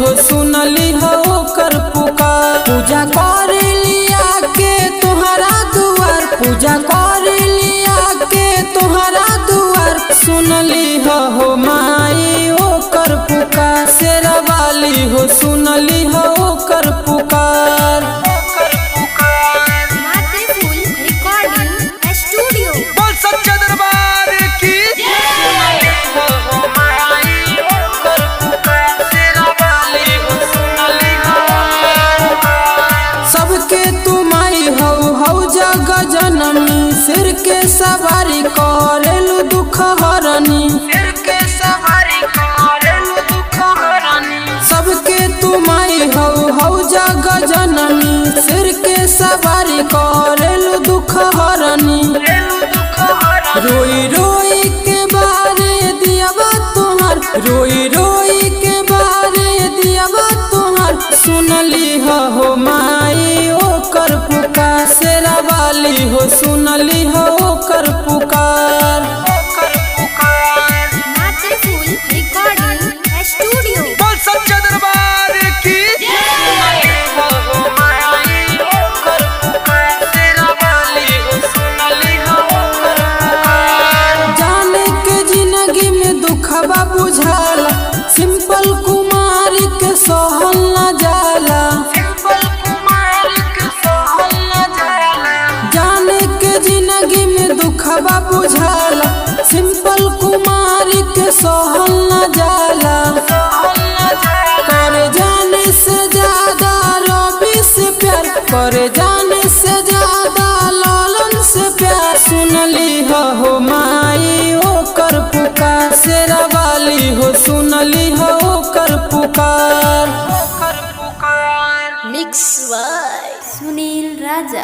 हो सुनली हो ओकर पुकार। पूजा कर लिया के तोहरा दुआर, पूजा कर लिया के तोहरा दुआर, सुनली हो माई ओकर पुकार। शेरा वाली हो सुनली हो ओकर पुकार। बोल सच्चा दरबार की सबके तुम आई हो जग जननी, सिर के सवारी करेलु दुख हरनी। सबके तुम आई हो जग जननी, सिर के सवारी करेलु दुख हरनी। रोई रोई के बारे दियावा तोहर, रोई रोई के बारे दियावा तोहर, सुनली हो माई ओकर पुकार। शेरा वाली हो सुनली हो ओकर पुकार। बोल सच्चा दरबार की जाने के जिंदगी में दुखबा बुझाला, सिंपल कुमार के सहल न जाला। जाने के जिंदगी में दुखबा बुझाला, सिंपल कुमार के सहल न जाला। करे जाने से ज्यादा रवि से प्यार, करे जाने से ज्यादा लालन से प्यार, सुनली हो माई ओकर पुकार। शेरा वाली हो सुनली हो ओकर पुकार। Mix by Sunil Raja.